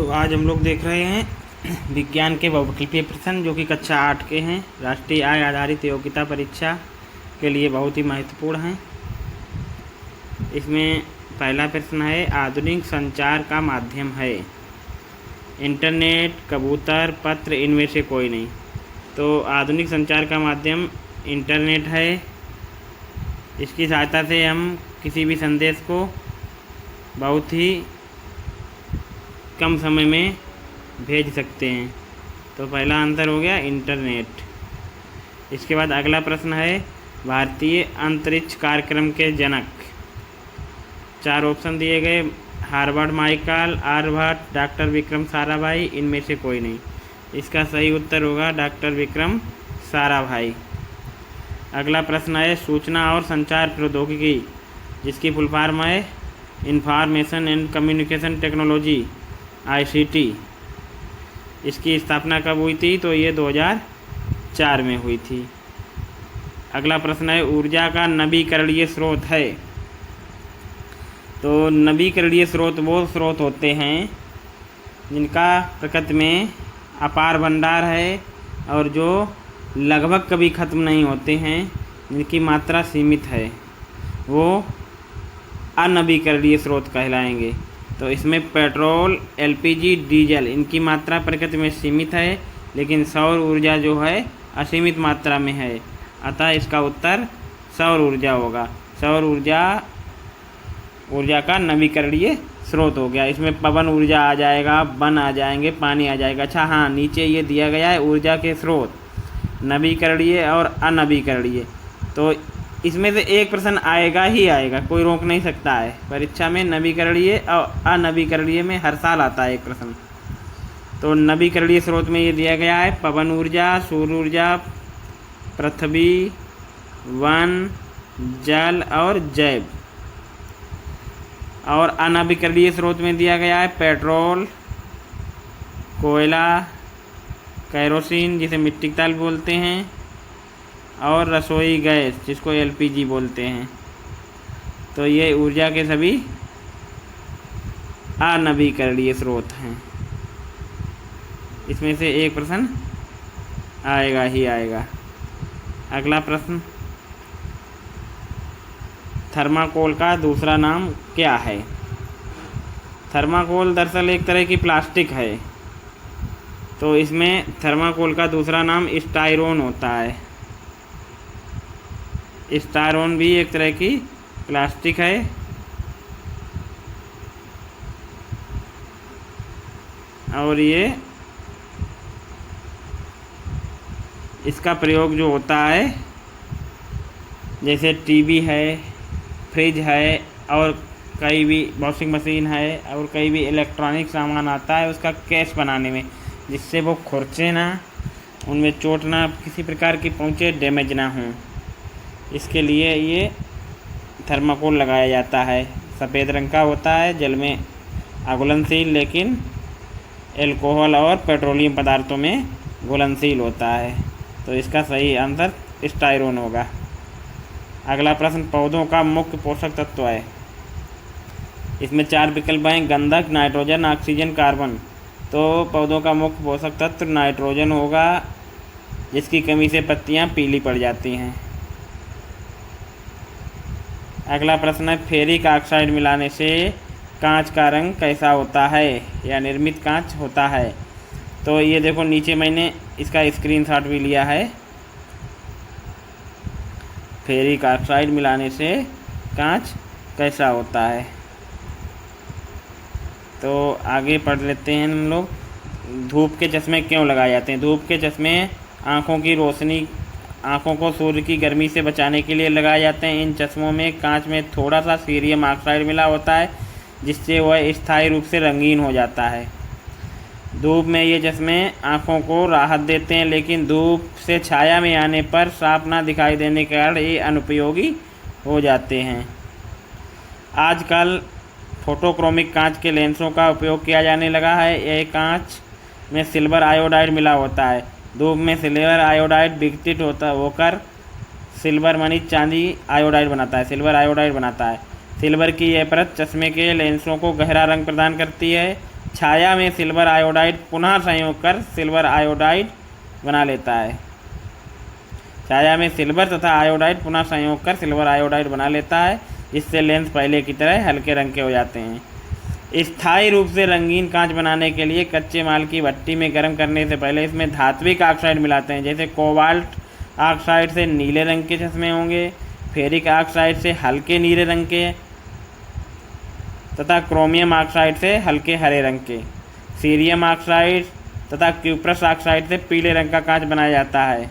तो आज हम लोग देख रहे हैं विज्ञान के बहुविकल्पीय प्रश्न जो कि कक्षा 8 के हैं। राष्ट्रीय आय आधारित योग्यता परीक्षा के लिए बहुत ही महत्वपूर्ण हैं। इसमें पहला प्रश्न है, आधुनिक संचार का माध्यम है इंटरनेट, कबूतर, पत्र, इनमें से कोई नहीं। तो आधुनिक संचार का माध्यम इंटरनेट है। इसकी सहायता से हम किसी भी संदेश को बहुत ही कम समय में भेज सकते हैं। तो पहला आंसर हो गया इंटरनेट। इसके बाद अगला प्रश्न है, भारतीय अंतरिक्ष कार्यक्रम के जनक। 4 ऑप्शन दिए गए, Harvard Michael, Aryabhatta, doctor Vikram Sarabhai, इनमें से कोई नहीं। इसका सही उत्तर होगा डॉक्टर विक्रम साराभाई। अगला प्रश्न है, सूचना और संचार प्रौद्योगिकी जिसकी फुल फॉर्म है information and communication technology ICT, इसकी स्थापना कब हुई थी? तो ये 2004 में हुई थी। अगला प्रश्न है, ऊर्जा का नवीकरणीय स्रोत है। तो नवीकरणीय स्रोत वो स्रोत होते हैं जिनका प्रकृति में अपार भंडार है और जो लगभग कभी ख़त्म नहीं होते हैं, जिनकी मात्रा सीमित है, वो अनवीकरणीय स्रोत कहलाएंगे। तो इसमें पेट्रोल, LPG, डीजल, इनकी मात्रा प्रकृति में सीमित है, लेकिन सौर ऊर्जा जो है असीमित मात्रा में है। अतः इसका उत्तर सौर ऊर्जा होगा। सौर ऊर्जा का नवीकरणीय स्रोत हो गया। इसमें पवन ऊर्जा आ जाएगा, वन आ जाएंगे, पानी आ जाएगा। अच्छा हाँ, नीचे ये दिया गया है ऊर्जा के स्रोत नवीकरणीय और अनवीकरणीय। तो इसमें से एक प्रश्न आएगा ही आएगा, कोई रोक नहीं सकता है। परीक्षा में नवीकरणीय और अनवीकरणीय में हर साल आता है एक प्रश्न। तो नवीकरणीय स्रोत में ये दिया गया है पवन ऊर्जा, सूर्य ऊर्जा, पृथ्वी, वन, जल और जैव। और अनवीकरणीय स्रोत में दिया गया है पेट्रोल, कोयला, केरोसिन जिसे मिट्टी का तेल बोलते हैं, और रसोई गैस जिसको LPG बोलते हैं। तो ये ऊर्जा के सभी अनवीकरणीय स्रोत हैं। इसमें से एक प्रश्न आएगा ही आएगा। अगला प्रश्न, थर्माकोल का दूसरा नाम क्या है? थर्माकोल दरअसल एक तरह की प्लास्टिक है। तो इसमें थर्माकोल का दूसरा नाम स्टायरोन होता है। स्टायरोन भी एक तरह की प्लास्टिक है। और ये इसका प्रयोग जो होता है, जैसे टीवी है, फ्रिज है, और कई भी वॉशिंग मशीन है, और कई भी इलेक्ट्रॉनिक सामान आता है उसका केस बनाने में, जिससे वो खुरचे ना, उनमें चोट ना किसी प्रकार की पहुँचे, डैमेज ना हो, इसके लिए ये थर्माकोल लगाया जाता है। सफ़ेद रंग का होता है, जल में अघुलनशील, लेकिन अल्कोहल और पेट्रोलियम पदार्थों में घुलनशील होता है। तो इसका सही आंसर स्टायरोन होगा। अगला प्रश्न, पौधों का मुख्य पोषक तत्व है। इसमें 4 विकल्प हैं, गंधक, नाइट्रोजन, ऑक्सीजन, कार्बन। तो पौधों का मुख्य पोषक तत्व नाइट्रोजन होगा, जिसकी कमी से पत्तियां पीली पड़ जाती हैं। अगला प्रश्न है, फेरिक ऑक्साइड मिलाने से कांच का रंग कैसा होता है या निर्मित कांच होता है? तो ये देखो, नीचे मैंने इसका स्क्रीनशॉट भी लिया है। फेरिक ऑक्साइड मिलाने से कांच कैसा होता है? तो आगे पढ़ लेते हैं हम लोग। धूप के चश्मे क्यों लगाए जाते हैं? धूप के चश्मे आँखों की रोशनी, आँखों को सूर्य की गर्मी से बचाने के लिए लगाए जाते हैं। इन चश्मों में कांच में थोड़ा सा सीरियम ऑक्साइड मिला होता है, जिससे वह स्थायी रूप से रंगीन हो जाता है। धूप में ये चश्मे आँखों को राहत देते हैं, लेकिन धूप से छाया में आने पर साफ ना दिखाई देने के कारण ये अनुपयोगी हो जाते हैं। आजकल फोटोक्रोमिक कांच के लेंसों का उपयोग किया जाने लगा है। यह कांच में सिल्वर आयोडाइड मिला होता है। धूप में सिल्वर आयोडाइड विघटित होकर सिल्वर मनी चांदी आयोडाइड बनाता है, सिल्वर आयोडाइड बनाता है। सिल्वर की यह परत चश्मे के लेंसों को गहरा रंग प्रदान करती है। छाया में सिल्वर आयोडाइड पुनः संयोग कर सिल्वर आयोडाइड बना लेता है। छाया में सिल्वर तथा आयोडाइड पुनः संयोग कर सिल्वर आयोडाइड बना लेता है, जिससे लेंस पहले की तरह हल्के रंग के हो जाते हैं। स्थायी रूप से रंगीन कांच बनाने के लिए कच्चे माल की भट्टी में गर्म करने से पहले इसमें धात्विक ऑक्साइड मिलाते हैं। जैसे कोबाल्ट ऑक्साइड से नीले रंग के चश्मे होंगे, फेरिक ऑक्साइड से हल्के नीले रंग के तथा क्रोमियम ऑक्साइड से हल्के हरे रंग के, सीरियम ऑक्साइड तथा क्यूप्रस ऑक्साइड से पीले रंग का कांच बनाया जाता है।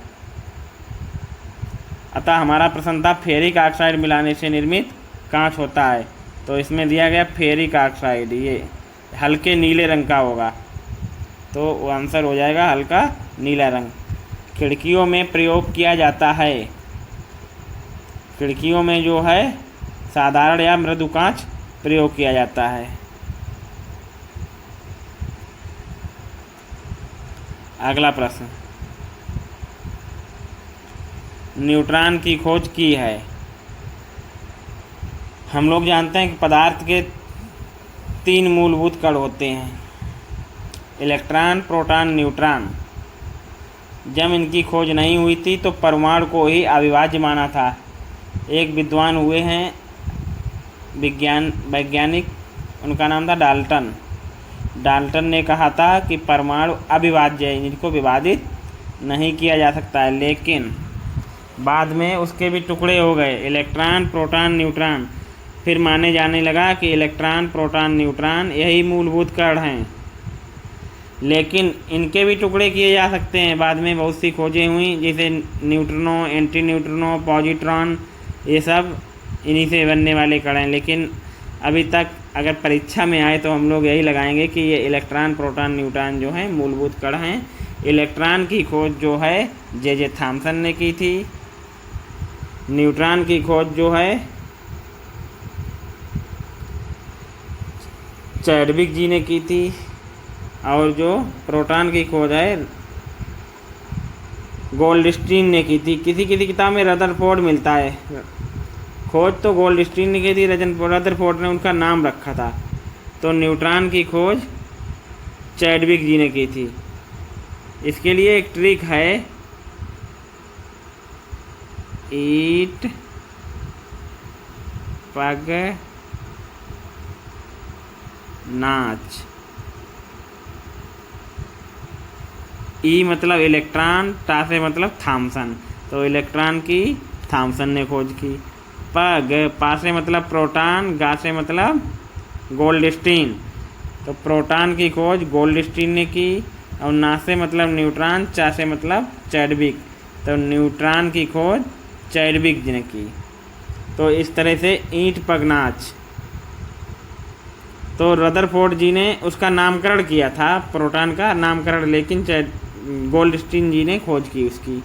अतः हमारा प्रश्न था फेरिक ऑक्साइड मिलाने से निर्मित कांच होता है, तो इसमें दिया गया फेरिक ऑक्साइड, ये हल्के नीले रंग का होगा, तो वो आंसर हो जाएगा हल्का नीला रंग। खिड़कियों में प्रयोग किया जाता है। खिड़कियों में जो है साधारण या मृदु कांच प्रयोग किया जाता है। अगला प्रश्न, न्यूट्रॉन की खोज की है। हम लोग जानते हैं कि पदार्थ के 3 मूलभूत कण होते हैं, इलेक्ट्रॉन, प्रोटॉन, न्यूट्रॉन। जब इनकी खोज नहीं हुई थी तो परमाणु को ही अविभाज्य माना था। एक विद्वान हुए हैं वैज्ञानिक, उनका नाम था डाल्टन। डाल्टन ने कहा था कि परमाणु अविभाज्य है, इनको विभाजित नहीं किया जा सकता है, लेकिन बाद में उसके भी टुकड़े हो गए, इलेक्ट्रॉन, प्रोटॉन, न्यूट्रॉन। फिर माने जाने लगा कि इलेक्ट्रॉन, प्रोटॉन, न्यूट्रॉन यही मूलभूत कण हैं, लेकिन इनके भी टुकड़े किए जा सकते हैं। बाद में बहुत सी खोजें हुई, जैसे न्यूट्रिनो, एंटी न्यूट्रिनो, पॉजिट्रॉन, ये सब इन्हीं से बनने वाले कण हैं। लेकिन अभी तक अगर परीक्षा में आए तो हम लोग यही लगाएंगे कि ये इलेक्ट्रॉन, प्रोटॉन, न्यूट्रॉन जो हैं मूलभूत कण हैं। इलेक्ट्रॉन की खोज जो है जे थॉमसन ने की थी। न्यूट्रॉन की खोज जो है चैडविक जी ने की थी, और जो प्रोटॉन की खोज है गोल्डस्टीन ने की थी। किसी किसी किताब में रदरफोर्ड मिलता है। खोज तो गोल्डस्टीन ने की थी, रदरफोर्ड ने उनका नाम रखा था। तो न्यूट्रॉन की खोज चैडविक जी ने की थी। इसके लिए एक ट्रिक है, ईट पग नाच। ई मतलब इलेक्ट्रॉन, टा से मतलब थॉमसन, तो इलेक्ट्रॉन की थॉमसन ने खोज की। पग, पा से मतलब प्रोटॉन, गा से मतलब गोल्डस्टीन, तो प्रोटॉन की खोज गोल्डस्टीन ने की। और ना से मतलब न्यूट्रॉन, चा से मतलब चैडविक, तो न्यूट्रॉन की खोज चैडविक जी ने की। तो इस तरह से ईंट पग नाच, तो रदरफोर्ड जी ने उसका नामकरण किया था, प्रोटॉन का नामकरण, लेकिन गोल्डस्टीन जी ने खोज की उसकी।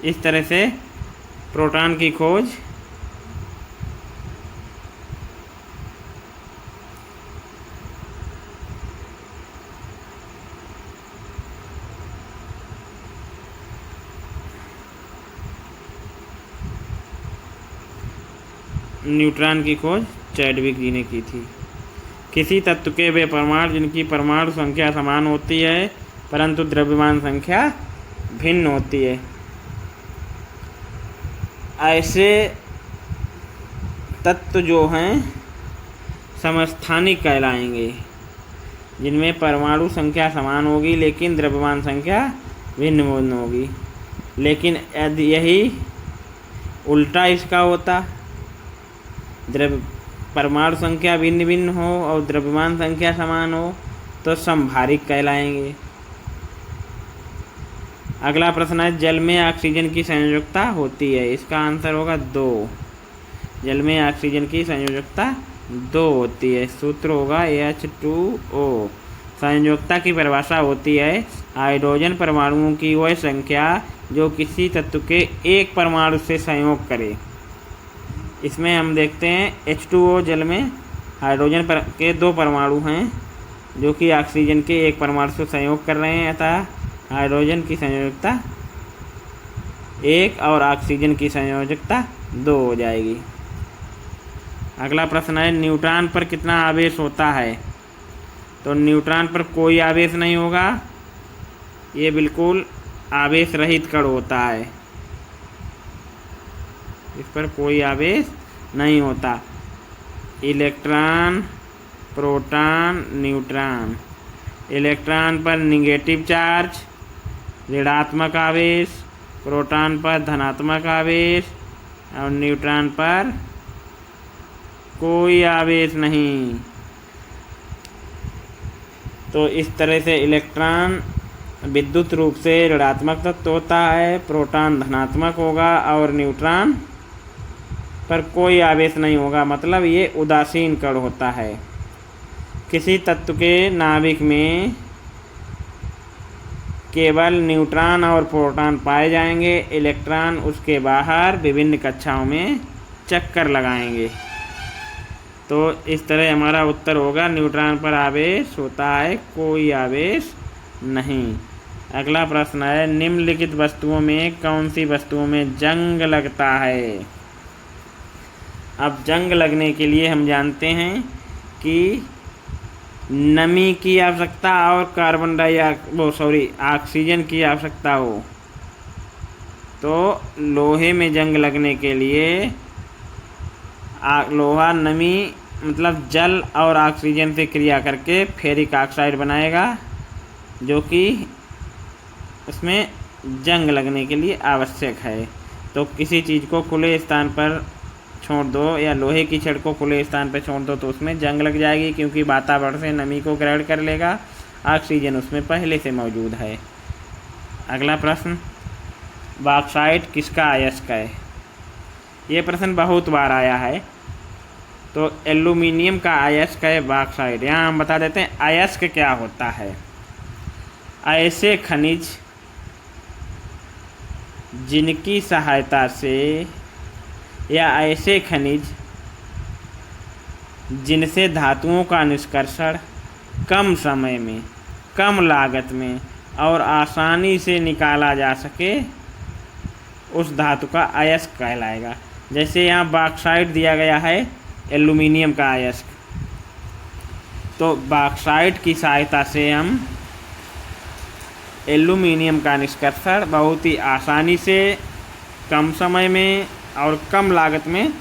इस तरह से प्रोटॉन की खोज न्यूट्रॉन की खोज चैडविक जी ने की थी। किसी तत्व के वे परमाणु जिनकी परमाणु संख्या समान होती है परंतु द्रव्यमान संख्या भिन्न होती है, ऐसे तत्व जो हैं समस्थानिक कहलाएंगे, जिनमें परमाणु संख्या समान होगी लेकिन द्रव्यमान संख्या भिन्न भिन्न होगी। लेकिन यदि यही उल्टा इसका होता, परमाणु संख्या भिन्न भिन्न हो और द्रव्यमान संख्या समान हो, तो समभारिक कहलाएंगे। अगला प्रश्न है, जल में ऑक्सीजन की संयोजकता होती है। इसका आंसर होगा 2। जल में ऑक्सीजन की संयोजकता 2 होती है। सूत्र होगा H2O। संयोजकता की परिभाषा होती है हाइड्रोजन परमाणुओं की वह संख्या जो किसी तत्व के एक परमाणु से संयोग करे। इसमें हम देखते हैं H2O जल में हाइड्रोजन के 2 परमाणु हैं जो कि ऑक्सीजन के एक परमाणु से संयोग कर रहे हैं, अतः हाइड्रोजन की संयोजकता 1 और ऑक्सीजन की संयोजकता 2 हो जाएगी। अगला प्रश्न है, न्यूट्रॉन पर कितना आवेश होता है। तो न्यूट्रॉन पर कोई आवेश नहीं होगा, ये बिल्कुल आवेश रहित कण होता है, इस पर कोई आवेश नहीं होता। Electron, proton, neutron. इलेक्ट्रॉन पर निगेटिव चार्ज, ऋणात्मक आवेश, प्रोटॉन पर धनात्मक आवेश और न्यूट्रॉन पर कोई आवेश नहीं। तो इस तरह से इलेक्ट्रॉन विद्युत रूप से ऋणात्मक तत्व होता है, प्रोटॉन धनात्मक होगा और न्यूट्रॉन पर कोई आवेश नहीं होगा, मतलब ये उदासीन कण होता है। किसी तत्व के नाभिक में केवल न्यूट्रॉन और प्रोटॉन पाए जाएंगे, इलेक्ट्रॉन उसके बाहर विभिन्न कक्षाओं में चक्कर लगाएंगे। तो इस तरह हमारा उत्तर होगा न्यूट्रॉन पर आवेश होता है, कोई आवेश नहीं। अगला प्रश्न है, निम्नलिखित वस्तुओं में कौन सी वस्तुओं में जंग लगता है। अब जंग लगने के लिए हम जानते हैं कि नमी की आवश्यकता और ऑक्सीजन की आवश्यकता हो। तो लोहे में जंग लगने के लिए लोहा नमी मतलब जल और ऑक्सीजन से क्रिया करके फेरिक ऑक्साइड बनाएगा, जो कि उसमें जंग लगने के लिए आवश्यक है। तो किसी चीज़ को खुले स्थान पर छोड़ दो या लोहे की छड़ को खुले स्थान पर छोड़ दो तो उसमें जंग लग जाएगी, क्योंकि वातावरण से नमी को ग्रहण कर लेगा, ऑक्सीजन उसमें पहले से मौजूद है। अगला प्रश्न, बॉक्साइट किसका अयस्क है। ये प्रश्न बहुत बार आया है। तो एल्यूमिनियम का अयस्क है बॉक्साइट। यहाँ हम बता देते हैं अयस्क क्या होता है। ऐसे खनिज जिनकी सहायता से या ऐसे खनिज जिनसे धातुओं का निष्कर्षण कम समय में, कम लागत में और आसानी से निकाला जा सके, उस धातु का अयस्क कहलाएगा। जैसे यहाँ बॉक्साइट दिया गया है एल्यूमिनियम का अयस्क, तो बॉक्साइट की सहायता से हम एल्यूमिनियम का निष्कर्षण बहुत ही आसानी से, कम समय में और कम लागत में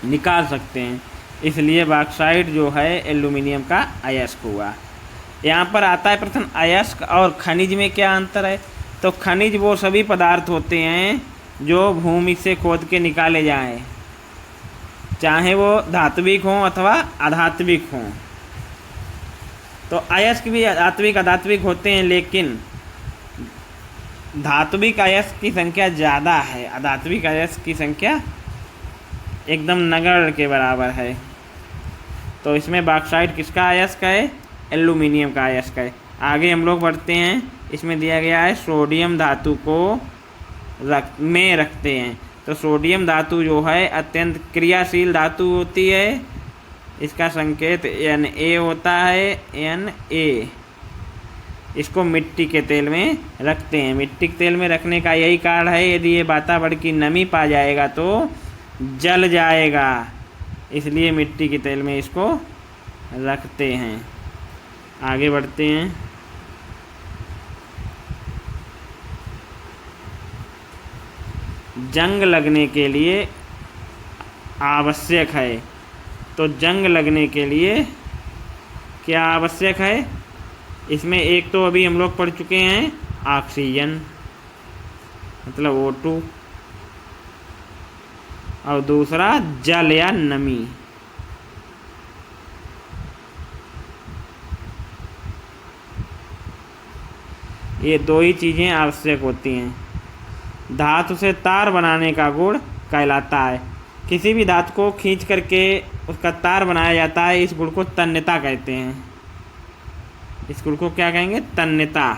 निकाल सकते हैं, इसलिए बॉक्साइट जो है एल्यूमिनियम का अयस्क हुआ। यहाँ पर आता है प्रश्न, अयस्क और खनिज में क्या अंतर है। तो खनिज वो सभी पदार्थ होते हैं जो भूमि से खोद के निकाले जाएं, चाहे वो धात्विक हों अथवा अधात्विक हों। तो अयस्क भी धात्विक अधात्विक होते हैं, लेकिन धात्विक अयस्क की संख्या ज़्यादा है, अधात्विक अयस्क की संख्या एकदम नगण्य के बराबर है। तो इसमें बॉक्साइट किसका अयस्क है, एल्यूमिनियम का अयस्क है। आगे हम लोग बढ़ते हैं। इसमें दिया गया है सोडियम धातु को रखते हैं। तो सोडियम धातु जो है अत्यंत क्रियाशील धातु होती है, इसका संकेत Na होता है, Na। इसको मिट्टी के तेल में रखते हैं। मिट्टी के तेल में रखने का यही कारण है, यदि ये वातावरण की नमी पा जाएगा तो जल जाएगा, इसलिए मिट्टी के तेल में इसको रखते हैं। आगे बढ़ते हैं। जंग लगने के लिए आवश्यक है। तो जंग लगने के लिए क्या आवश्यक है, इसमें एक तो अभी हम लोग पढ़ चुके हैं ऑक्सीजन मतलब O2, और दूसरा जल या नमी। ये दो ही चीज़ें आवश्यक होती हैं। धातु से तार बनाने का गुण कहलाता है। किसी भी धातु को खींच करके उसका तार बनाया जाता है, इस गुण को तन्यता कहते हैं। इस गुण को क्या कहेंगे, तन्यता।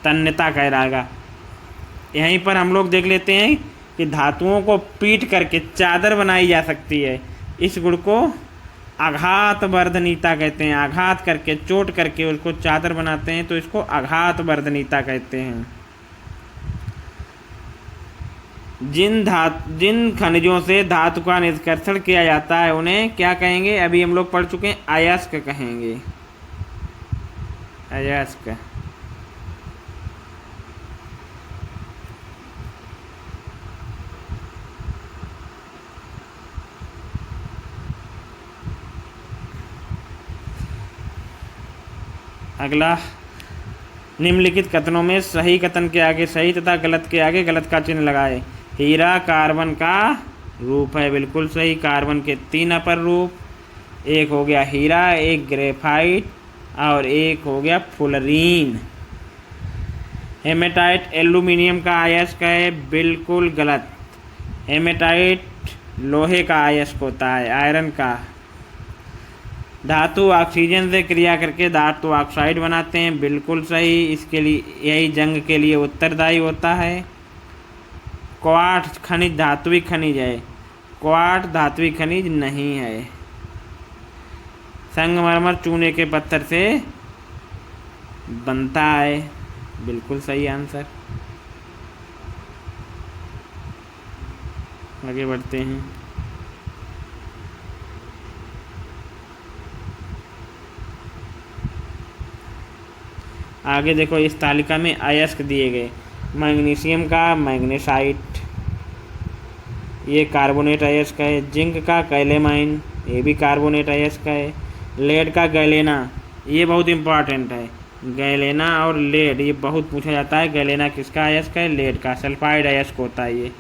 तन्यता कहलाएगा। यहीं पर हम लोग देख लेते हैं कि धातुओं को पीट करके चादर बनाई जा सकती है, इस गुण को आघात वर्धनीयता कहते हैं। आघात करके, चोट करके उसको चादर बनाते हैं, तो इसको आघात वर्धनीयता कहते हैं। जिन खनिजों से धातु का निष्कर्षण किया जाता है उन्हें क्या कहेंगे? अभी हम लोग पढ़ चुके हैं, अयस्क कहेंगे। अयस्क। अगला, निम्नलिखित कथनों में सही कथन के आगे सही तथा गलत के आगे गलत का चिन्ह लगाए। हीरा कार्बन का रूप है, बिल्कुल सही। कार्बन के 3 अपर रूप, एक हो गया हीरा, एक ग्रेफाइट और एक हो गया फुलरीन। हेमेटाइट एल्यूमिनियम का अयस्क है, बिल्कुल गलत। हेमेटाइट लोहे का अयस्क होता है, आयरन का। धातु ऑक्सीजन से क्रिया करके धातु ऑक्साइड बनाते हैं, बिल्कुल सही। इसके लिए यही जंग के लिए उत्तरदायी होता है। क्वार्ट्ज खनिज धात्विक खनिज है, क्वार्ट्ज धात्विक खनिज नहीं है। संगमरमर चूने के पत्थर से बनता है, बिल्कुल सही आंसर। आगे बढ़ते हैं। आगे देखो, इस तालिका में अयस्क दिए गए। मैग्नीशियम का मैग्नेसाइट, ये कार्बोनेट अयस्क है। जिंक का कैलेमाइन, ये भी कार्बोनेट अयस्क है। लेड का गैलेना, ये बहुत इम्पॉर्टेंट है। गैलेना और लेड ये बहुत पूछा जाता है। गैलेना किसका अयस्क है? लेड का, सल्फाइड अयस्क होता है ये।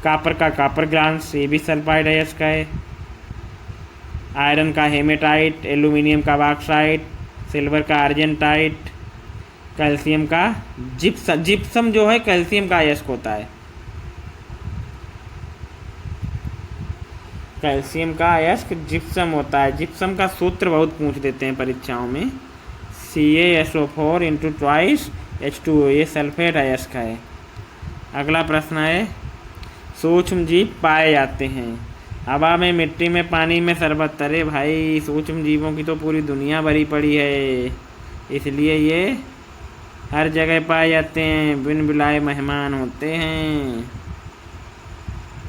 कापर का कापर ग्लांस, ये भी सल्फाइड अयस्क है। आयरन का हेमेटाइट, एल्यूमिनियम का बॉक्साइट, सिल्वर का अर्जेंटाइट, कैल्शियम का जिप्सम। जिप्सम जो है कैल्शियम का अयस्क होता है। कैल्शियम का अयस्क जिप्सम होता है। जिप्सम का सूत्र बहुत पूछ देते हैं परीक्षाओं में। CaSO4 × 2 H2O, ये सल्फेट अयस्क है। अगला प्रश्न है, सूक्ष्म जीव पाए जाते हैं हवा में, मिट्टी में, पानी में, शरबत। अरे भाई, सूक्ष्म जीवों की तो पूरी दुनिया भरी पड़ी है, इसलिए ये हर जगह पाए जाते हैं, बिन बुलाए मेहमान होते हैं।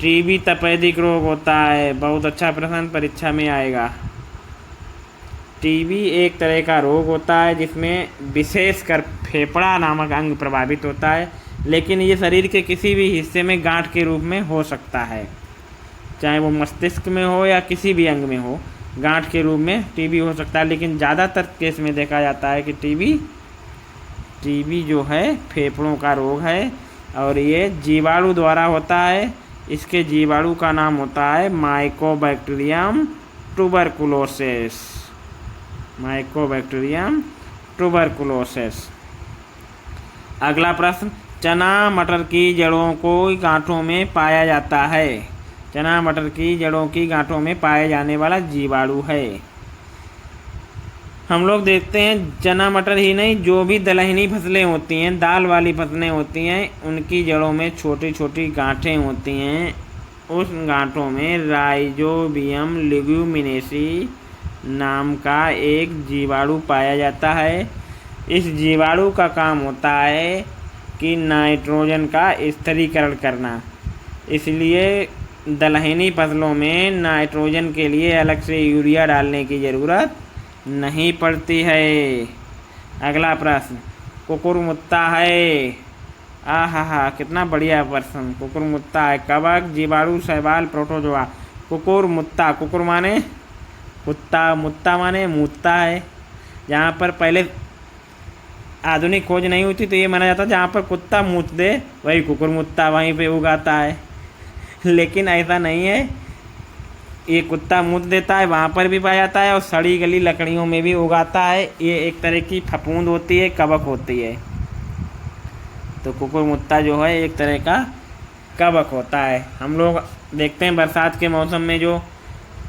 टीबी तपेदिक रोग होता है, बहुत अच्छा प्रश्न परीक्षा में आएगा। टीबी एक तरह का रोग होता है जिसमें विशेषकर फेफड़ा नामक अंग प्रभावित होता है, लेकिन ये शरीर के किसी भी हिस्से में गांठ के रूप में हो सकता है, चाहे वो मस्तिष्क में हो या किसी भी अंग में हो, गांठ के रूप में टीबी हो सकता है। लेकिन ज़्यादातर केस में देखा जाता है कि टीबी जो है फेफड़ों का रोग है और ये जीवाणु द्वारा होता है। इसके जीवाणु का नाम होता है माइकोबैक्टीरियम ट्यूबरकुलोसिस। Mycobacterium tuberculosis. अगला प्रश्न, चना मटर की जड़ों को गांठों में पाया जाता है। चना मटर की जड़ों की गांठों में पाए जाने वाला जीवाणु है। हम लोग देखते हैं चना मटर ही नहीं, जो भी दलहनी फसलें होती हैं, दाल वाली फसलें होती हैं, उनकी जड़ों में छोटी छोटी गांठें होती हैं। उस गांठों में राइजोबियम लेग्यूमिनेसी नाम का एक जीवाणु पाया जाता है। इस जीवाणु का काम होता है कि नाइट्रोजन का स्थिरीकरण करना, इसलिए दलहनी फसलों में नाइट्रोजन के लिए अलग से यूरिया डालने की ज़रूरत नहीं पड़ती है। अगला प्रश्न, कुकुरमुत्ता है। आहा, कितना बढ़िया प्रश्न। कुकुरमुत्ता है, कवक, जीवाणु, शैवाल, प्रोटोजोआ। कुकुरमुत्ता, कुकुर माने कुत्ता, मुत्ता माने मूत्ता है। जहाँ पर पहले आधुनिक खोज नहीं होती तो ये माना जाता जहाँ पर कुत्ता मूत दे वही कुकुरमुत्ता वहीं पे उगाता है, लेकिन ऐसा नहीं है। ये कुत्ता मूत देता है वहाँ पर भी पाया जाता है और सड़ी गली लकड़ियों में भी उगाता है। ये एक तरह की फफूंद होती है, कवक होती है। तो कुकुरमुत्ता जो है एक तरह का कवक होता है। हम लोग देखते हैं बरसात के मौसम में जो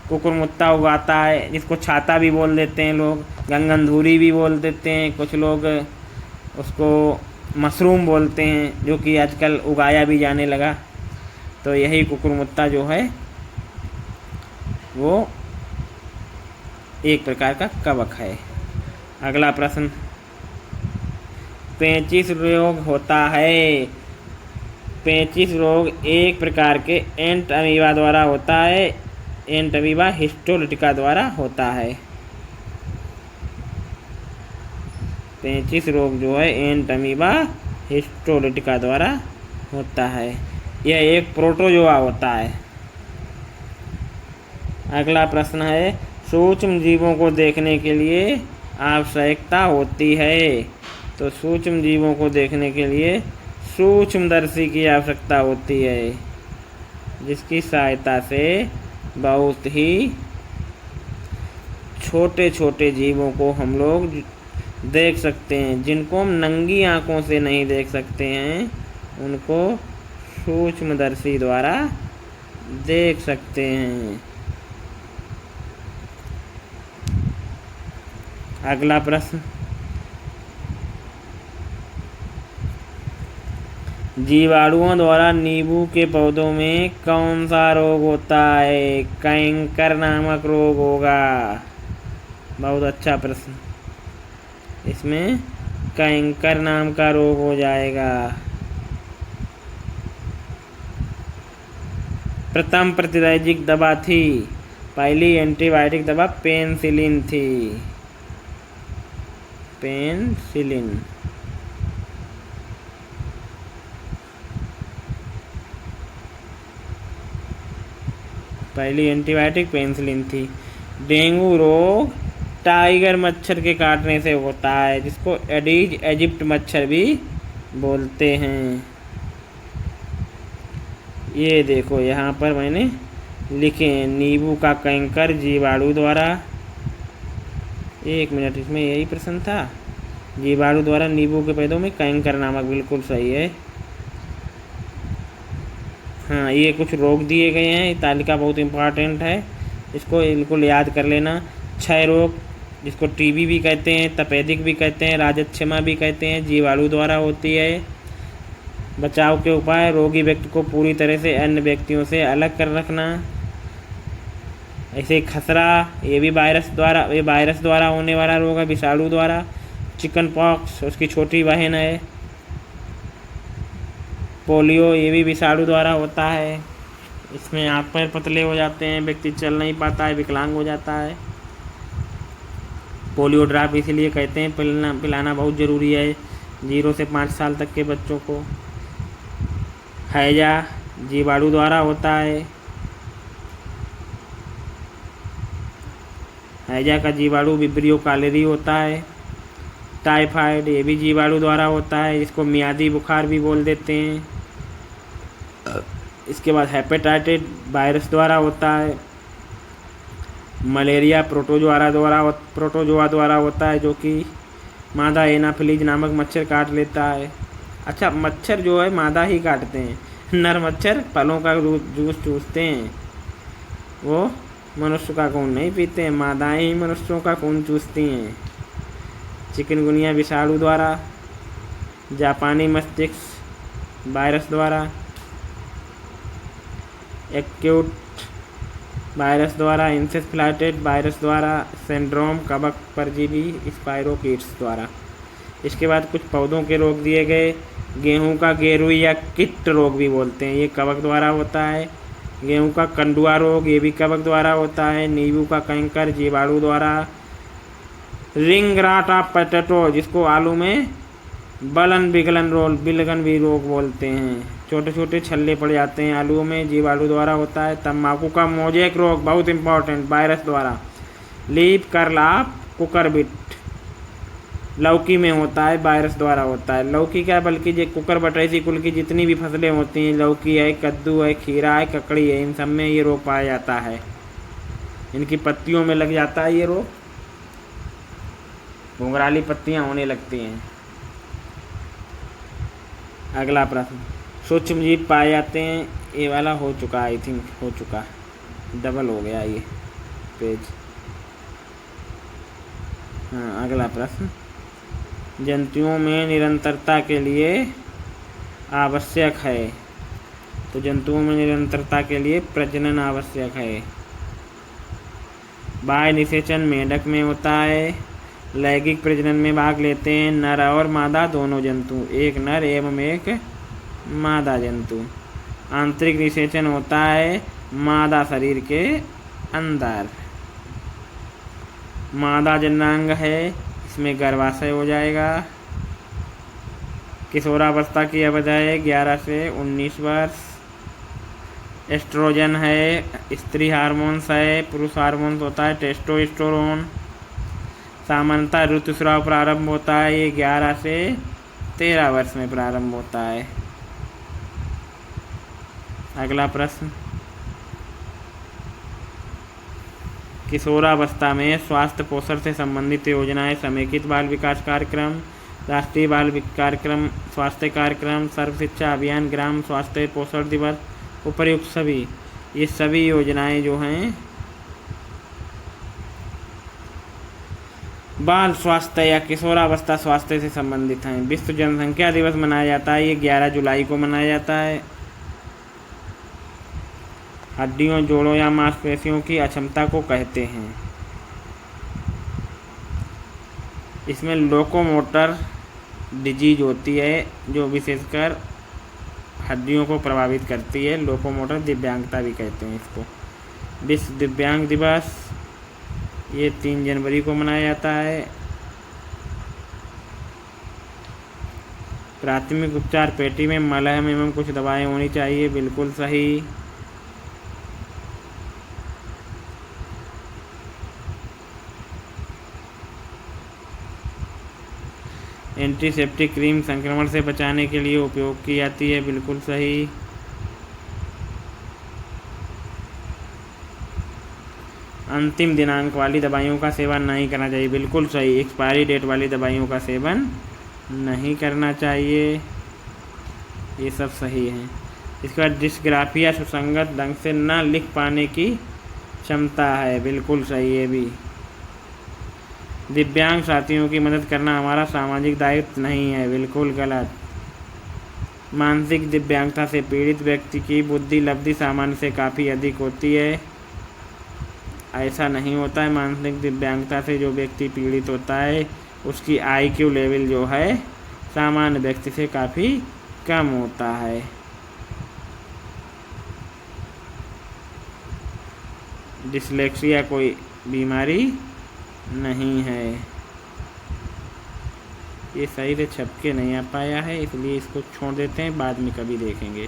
कुकुरमुत्ता उगाता है, जिसको छाता भी बोल देते हैं लोग, गंगनधुरी भी बोल देते हैं, कुछ लोग उसको मशरूम बोलते हैं, जो कि आजकल उगाया भी जाने लगा। तो यही कुकुरमुत्ता जो है वो एक प्रकार का कवक है। अगला प्रश्न, पेचिश रोग होता है। पेचिश रोग एक प्रकार के एंट अमीबा द्वारा होता है। एंट अमीबा हिस्टोलिटिका द्वारा होता है। पेचिश रोग जो है एंट अमीबा हिस्टोलिटिका द्वारा होता है। यह एक प्रोटोजोआ होता है। अगला प्रश्न है, सूक्ष्म जीवों को देखने के लिए आवश्यकता होती है। तो सूक्ष्म जीवों को देखने के लिए सूक्ष्मदर्शी की आवश्यकता होती है, जिसकी सहायता से बहुत ही छोटे छोटे जीवों को हम लोग देख सकते हैं। जिनको हम नंगी आंखों से नहीं देख सकते हैं, उनको सूक्ष्मदर्शी द्वारा देख सकते हैं। अगला प्रश्न, जीवाणुओं द्वारा नींबू के पौधों में कौन सा रोग होता है? कैंकर नामक रोग होगा। बहुत अच्छा प्रश्न। इसमें कैंकर नाम का रोग हो जाएगा। प्रथम प्रतिरैजिक दवा थी, पहली एंटीबायोटिक दवा पेनिसिलिन थी। पेनिसिलिन। पहली एंटीबायोटिक पेनिसिलिन थी। डेंगू रोग टाइगर मच्छर के काटने से होता है, जिसको एडीज इजिप्ट मच्छर भी बोलते हैं। ये देखो यहाँ पर मैंने लिखे हैं, नींबू का कैंकर जीवाणु द्वारा। एक मिनट, इसमें यही प्रश्न था। जीवाणु द्वारा नींबू के पौधों में कैंकर नामक, बिल्कुल सही है। हाँ, ये कुछ रोग दिए गए हैं। ये तालिका बहुत इम्पोर्टेंट है, इसको बिल्कुल याद कर लेना। क्षय रोग, जिसको टीबी भी कहते हैं, तपेदिक भी कहते हैं, राजच्छिमा भी कहते हैं, जीवाणु द्वारा होती है। बचाव के उपाय, रोगी व्यक्ति को पूरी तरह से अन्य व्यक्तियों से अलग कर रखना। ऐसे खसरा, ये वायरस द्वारा होने वाला रोग है, विषाणु द्वारा। चिकन पॉक्स उसकी छोटी बहन है। पोलियो, ये भी विषाणु द्वारा होता है। इसमें हाथ पैर पतले हो जाते हैं, व्यक्ति चल नहीं पाता है, विकलांग हो जाता है। पोलियो ड्रॉप इसीलिए कहते हैं, पिलाना बहुत ज़रूरी है 0 से 5 साल तक के बच्चों को। हैजा जीवाणु द्वारा होता है। हैजा का जीवाणु विब्रियो कालेरी होता है। टाइफाइड, ये भी जीवाणु द्वारा होता है, इसको मियादी बुखार भी बोल देते हैं। इसके बाद हेपेटाइटिस वायरस द्वारा होता है। मलेरिया प्रोटोजोआ द्वारा होता है, जो कि मादा एनाफिलीज नामक मच्छर काट लेता है। अच्छा, मच्छर जो है मादा ही काटते हैं, नर मच्छर फलों का जूस चूसते हैं, वो मनुष्य का खून नहीं पीते हैं, मादाएं ही मनुष्यों का खून चूसती हैं। चिकनगुनिया विषाणु द्वारा। जापानी मस्तिष्क वायरस द्वारा। एक्यूट वायरस द्वारा। इंसेफ्लाइटिस वायरस द्वारा। सिंड्रोम कवक परजीवी स्पाइरोकीट्स द्वारा। इसके बाद कुछ पौधों के रोग दिए गए। गेहूं का गेरुई या किट रोग भी बोलते हैं, ये कवक द्वारा होता है। गेहूं का कंडुआ रोग, ये भी कवक द्वारा होता है। नींबू का कैंकर जीवाणु द्वारा। रिंग रॉट ऑफ पोटैटो, जिसको आलू में बिलगन भी रोग बोलते हैं, छोटे छोटे छल्ले पड़ जाते हैं आलूओं में, जीवाणु द्वारा होता है। तंबाकू का मोजेक रोग, बहुत इंपॉर्टेंट, वायरस द्वारा। लीफ कर्ल ऑफ कुकरबिट, लौकी में होता है, वायरस द्वारा होता है। लौकी क्या, बल्कि ये कुकरबटेसी कुल की जितनी भी फसलें होती हैं, लौकी है, कद्दू है, खीरा है, ककड़ी है, इन सब में ये रोग पाया जाता है। इनकी पत्तियों में लग जाता है ये रोग, घुंघराली पत्तियां होने लगती हैं। अगला प्रश्न, सूक्ष्म जीव पाए जाते हैं, ये वाला हो चुका, आई थिंक हो चुका, डबल हो गया ये पेज। हाँ, अगला प्रश्न, जंतुओं में निरंतरता के लिए आवश्यक है। तो जंतुओं में निरंतरता के लिए प्रजनन आवश्यक है। बाह्य निषेचन मेंढक में होता है। लैंगिक प्रजनन में भाग लेते हैं नर और मादा दोनों जंतु, एक नर एवं एक मादा जंतु। आंतरिक निषेचन होता है मादा शरीर के अंदर। मादा जननांग है, इसमें गर्भाशय हो जाएगा। किशोरावस्था की अवधि है 11 से 19 वर्ष। एस्ट्रोजन है, स्त्री हार्मोन्स है। पुरुष हार्मोन्स होता है टेस्टोस्टेरोन। सामान्यतः ऋतुस्राव प्रारंभ होता है, ये 11 से 13 वर्ष में प्रारंभ होता है। अगला प्रश्न, किशोरावस्था में स्वास्थ्य पोषण से संबंधित योजनाएं समेकित बाल विकास कार्यक्रम, राष्ट्रीय बाल कार्यक्रम, स्वास्थ्य कार्यक्रम, सर्व शिक्षा अभियान, ग्राम स्वास्थ्य पोषण दिवस, उपर्युक्त सभी, ये सभी योजनाएं जो हैं बाल स्वास्थ्य या किशोरावस्था स्वास्थ्य से संबंधित हैं। विश्व जनसंख्या दिवस मनाया जाता है, ये 11 जुलाई को मनाया जाता है। हड्डियों, जोड़ों या मांसपेशियों की अक्षमता को कहते हैं। इसमें लोकोमोटर डिजीज होती है जो विशेषकर हड्डियों को प्रभावित करती है। लोकोमोटर दिव्यांगता भी कहते हैं इसको। विश्व दिव्यांग दिवस ये 3 जनवरी को मनाया जाता है। प्राथमिक उपचार पेटी में मलहम एवं कुछ दवाएं होनी चाहिए, बिल्कुल सही। एंटीसेप्टिक क्रीम संक्रमण से बचाने के लिए उपयोग की जाती है, बिल्कुल सही। अंतिम दिनांक वाली दवाइयों का सेवन नहीं करना चाहिए, बिल्कुल सही। एक्सपायरी डेट वाली दवाइयों का सेवन नहीं करना चाहिए, ये सब सही है। इसके बाद डिस्ग्राफिया सुसंगत ढंग से न लिख पाने की क्षमता है, बिल्कुल सही है भी। दिव्यांग साथियों की मदद करना हमारा सामाजिक दायित्व नहीं है, बिल्कुल गलत। मानसिक दिव्यांगता से पीड़ित व्यक्ति की बुद्धि लब्धि सामान्य से काफ़ी अधिक होती है, ऐसा नहीं होता है। मानसिक दिव्यांगता से जो व्यक्ति पीड़ित होता है उसकी IQ लेवल जो है सामान्य व्यक्ति से काफ़ी कम होता है। डिसलेक्सिया कोई बीमारी नहीं है। ये सही से छप के नहीं आ पाया है, इसलिए इसको छोड़ देते हैं, बाद में कभी देखेंगे।